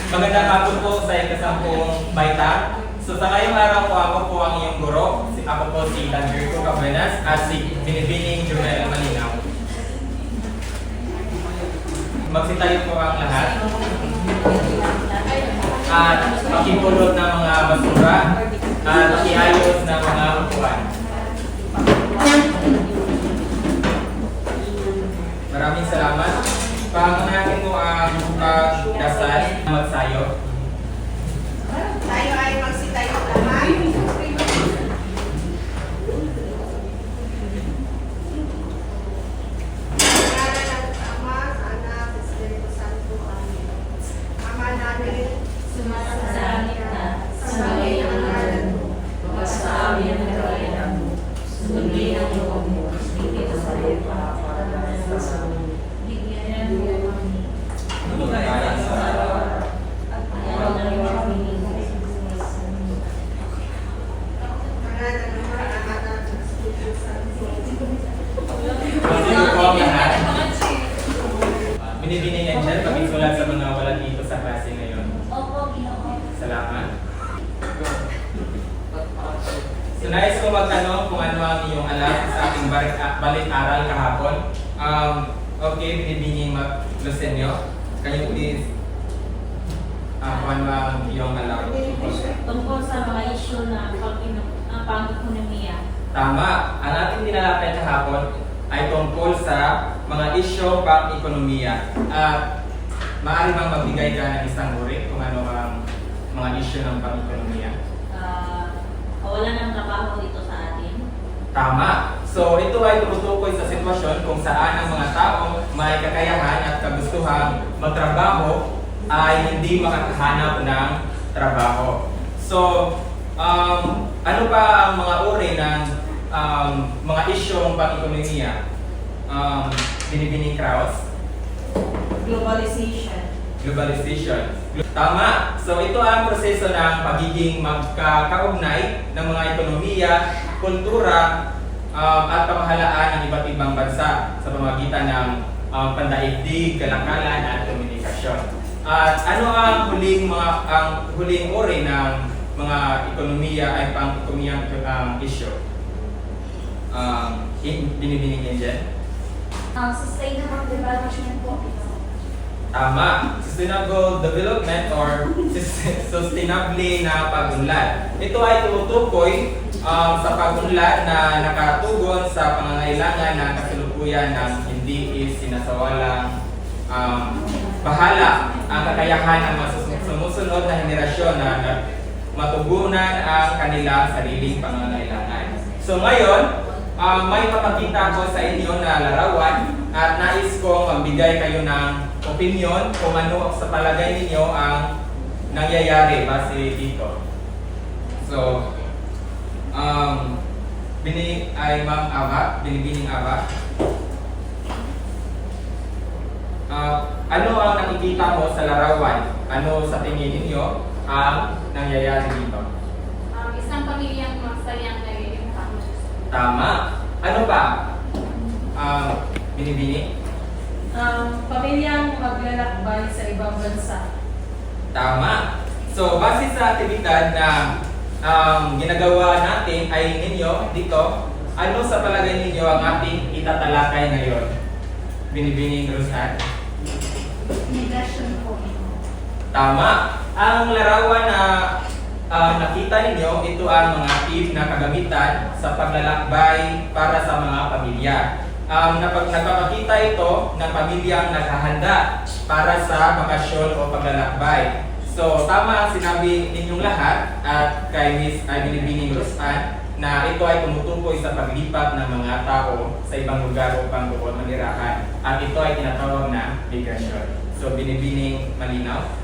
Magandang hapon po sa ikasampung baita. So sa ngayong araw po ako po ang iyong guro. Ako po si Tanjerico Cabenas at si Binibining Jumel Malinaw. Magsitayo po ang lahat. At makipulot ng mga basura at iayos ng mga upuan. Maraming salamat. Pangunahin mo ang pagdasal ng magsayo. Tayo ay magsitayo lahat. Pangalan ng Ama, Anak, Espiritu Santo. Amen. Ama namin, Sumasalangit ka, samaway ang ngalan mo, magpasa amin ang karayaan mo, sundin ang loob mo, higit sa lupa para sa amin. Bigyan mo kami ng kaya sa araw-araw, at ayaw na rin kami ng pangalan ng Ama, Anak, Espiritu Santo. Magsitayo po ang lahat. Binibining Angel, pag-isulat sa mga wala dito sa klase ngayon. Opo, Ginoo. Salamat. So nais ko magtanong kung ano ang iyong alam sa ating balik-aral kahapon. Okay, Binibining Lucenio, can you please kung ano ang iyong alam? Tungkol sa mga isyu na pang-ekonomiya. Tama. Ang ating tinalakay kahapon ay tungkol sa mga isyu pang-ekonomiya. At maaari bang magbigay ka ng isang uri kung ano ang mga isyu ng pang-ekonomiya? Kawalan ng trabaho dito sa atin. Tama. So ito ay tumutukoy sa sitwasyon kung saan ang mga taong may kakayahan at kagustuhang magtrabaho ay hindi makakahanap ng trabaho. So, ano ba ang mga uri ng mga isyong pang-ekonomiya? Binibining Kraus? Globalization. Tama. So ito ang proseso ng pagiging magkakaugnay ng mga ekonomiya, kultura, at pamahalaan ng iba't ibang bansa sa pamamagitan ng pandaigdig, kalakalan at komunikasyon. At ano ang huling uri ng mga ekonomiya ay pang-ekonomiyang issue? Binibining Angel? Sustainable development po. Tama. Sustainable development or sustainably na pag-unlad. Ito ay tumutukoy sa pag-unlad na nakatugon sa pangangailangan ng kasalukuyan ng hindi sinasawalang bahala ang kakayahan ng mga sumusunod na henerasyon na matugunan ang kanilang sariling pangangailangan. So ngayon, may papakita ko sa inyo na larawan at nais kong magbigay kayo ng opinion kung ano sa palagay ninyo ang nangyayari base dito. So, Ma'am Ava, Binibining Ava. Ano ang nakikita mo sa larawan? Ano sa tingin ninyo ang nangyayari dito? Isang pamilyang masayang nalilimutan. Tama. Ano pa? Binibining? Pamilyang maglalakbay sa ibang bansa. Tama. So, base sa aktibidad na ginagawa natin ay ninyo dito, ano sa palagay ninyo ang ating itatalakay ngayon? Binibining Rosan? Negation po. Tama. Ang larawan na nakita ninyo, ito ang mga tip na kagamitan sa paglalakbay para sa mga pamilya. Nagpapakita ito ng pamilyang naghahanda para sa bakasyon o paglalakbay. So, tama ang sinabi ninyong lahat at kay Miss Binibining Rosan na ito ay tumutukoy sa paglipat ng mga tao sa ibang lugar upang doon manirahan. At ito ay tinatawag na migration. So, Binibining Malinaw.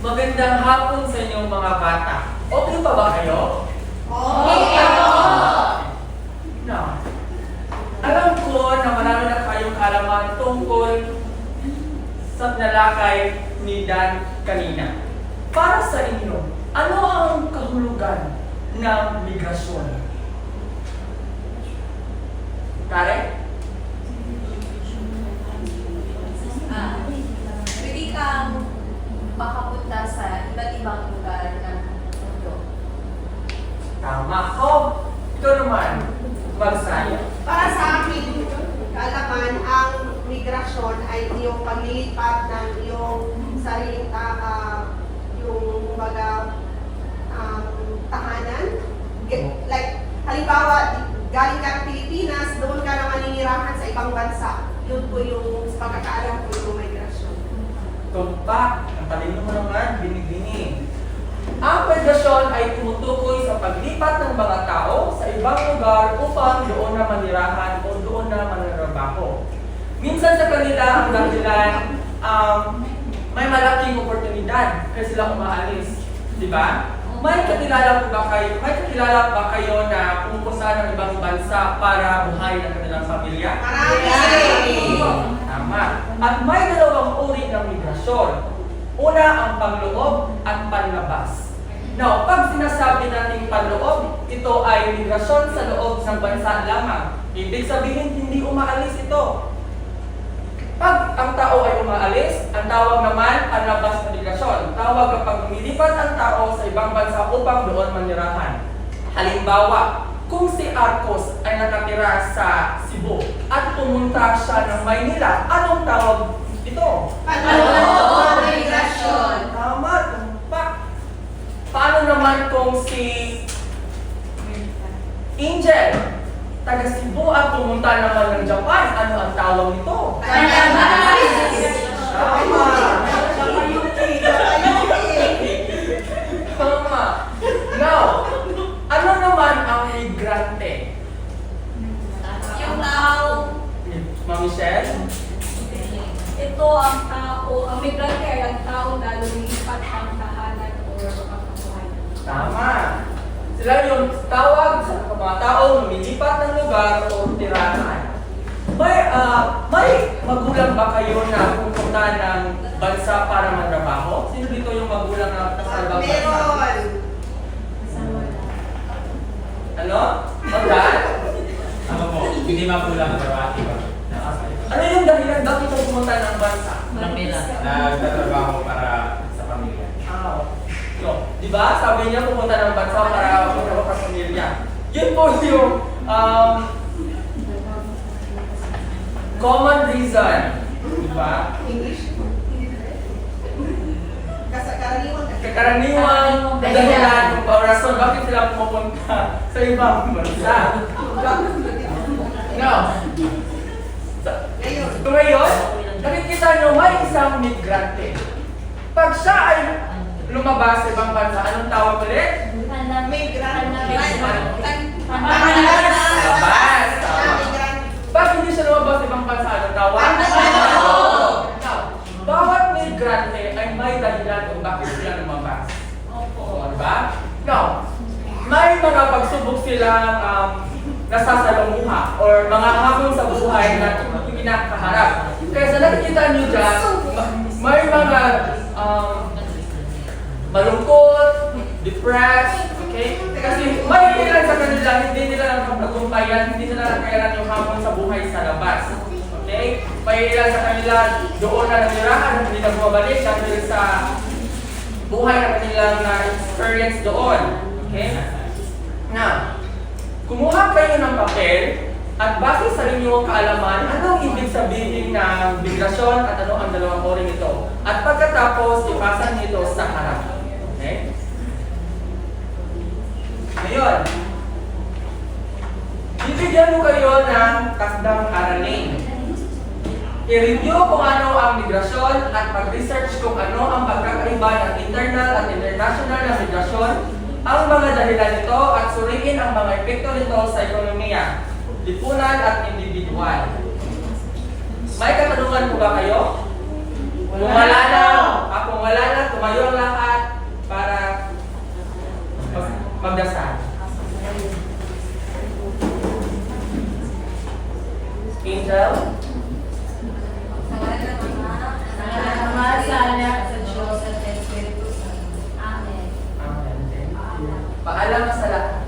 Magandang hapon sa inyong mga bata. Okay pa ba kayo? Na, alam ko na marami na kayong kaalaman tungkol sa nalakay ni Dan kanina. Para sa inyo, ano ang kahulugan ng migrasyon? Karen? Tama. Ikaw naman, magsaya. Para sa akin, kaalaman, ang migrasyon ay yung paglilipat ng iyong sariling yung baga tahanan. Like, halimbawa, galing ka ng Pilipinas, doon ka na maninirahan sa ibang bansa. Yun po yung pagkakaalam ko yung migrasyon. Tumpak, ang talino mo naman, binig-binig. Ang migrasyon ay tumutukoy sa paglipat ng mga tao sa ibang lugar upang doon na manirahan o doon na manirabaho. Minsan sa kanila ang dahilan, may malaking oportunidad kaya sila umaalis. Di ba? May kakilala ba kayo na pumupunta ng ibang bansa para buhayin ang kanilang pamilya? Marami! Tama. At may dalawang uri ng migrasyon. Una, ang panloob at panlabas. Now, pag sinasabi nating panloob, ito ay migrasyon sa loob ng bansa lamang. Ibig sabihin, hindi umaalis ito. Pag ang tao ay umaalis, ang tawag naman panlabas na migrasyon. Tawag kapag lumilipat ang tao sa ibang bansa upang doon manirahan. Halimbawa, kung si Arcos ay nakatira sa Cebu at pumunta siya ng Maynila, anong tawag ito? Panloob na migrasyon. Tama, tumpak. Paano naman kung si Angel, taga Cebu at pumunta naman ng Japan, ano ang tawag nito? Tama. Tama. Now, ano naman ang migrante? Yung tao, Ma'am Michelle? Ito ang tao, ang migrante ay ang tao na lumilipat ang tahanan o ang kabuhay. Tama. Sila yung tawag sa mga tao lumilipat ng lugar o tirahan. May magulang ba kayo na pupunta ng bansa para magtrabaho? Sino dito yung magulang na nasa ibang bansa? Meron. Ano? Magdaan? Ako po, hindi magulang ang babae ba? Ano yung dahilan bakit kayo pumunta ng bansa? Nagtatrabaho para sa pamilya. Di ba? Sabi niya pumunta ng bansa para magtrabaho sa pamilya. Yun po yung common reason. Di ba? English. Karaniwang dahilan o rason bakit sila pumunta sa ibang bansa. No. Ngayon, nakikita nyo may isang migrante. Pag siya ay lumabas sa ibang bansa, anong tawag ulit? Labas. Pag hindi siya lumabas sa ibang bansa, anong tawag? Now, bawat migrante ay may dahilan kung bakit sila lumabas. O, diba? Now, may mga pagsubok silang nasasalunguha or mga hamon sa buhay na kinakaharap. Kaya sa nakikita nyo dyan, may mga malungkot, depressed, okay? Kasi may ilan sa kanila, hindi nila lang pagtagumpayan, hindi nila lang kailan yung hamon sa buhay sa labas. Okay? May ilan sa kanila, doon na nanirahan, hindi na bumabalik dahil sa buhay na kanilang na-experience doon. Okay? Now, kumuha kayo ng papel at base sa inyong kaalaman, anong ibig sabihin ng migrasyon at ano ang dalawang uri nito. At pagkatapos, ipasa nito sa harap. Okay? Ngayon, bibigyan mo kayo ng takdang aralin. I-review kung ano ang migrasyon at mag-research kung ano ang pagkakaiba ng internal at international na migrasyon, ang mga dahilan nito at suriin ang mga epekto nito sa ekonomiya, lipunan at individual. May katanungan po ba kayo? Kung wala na, tumayo ang lahat para magdasal. Angel? Paalam sa lahat.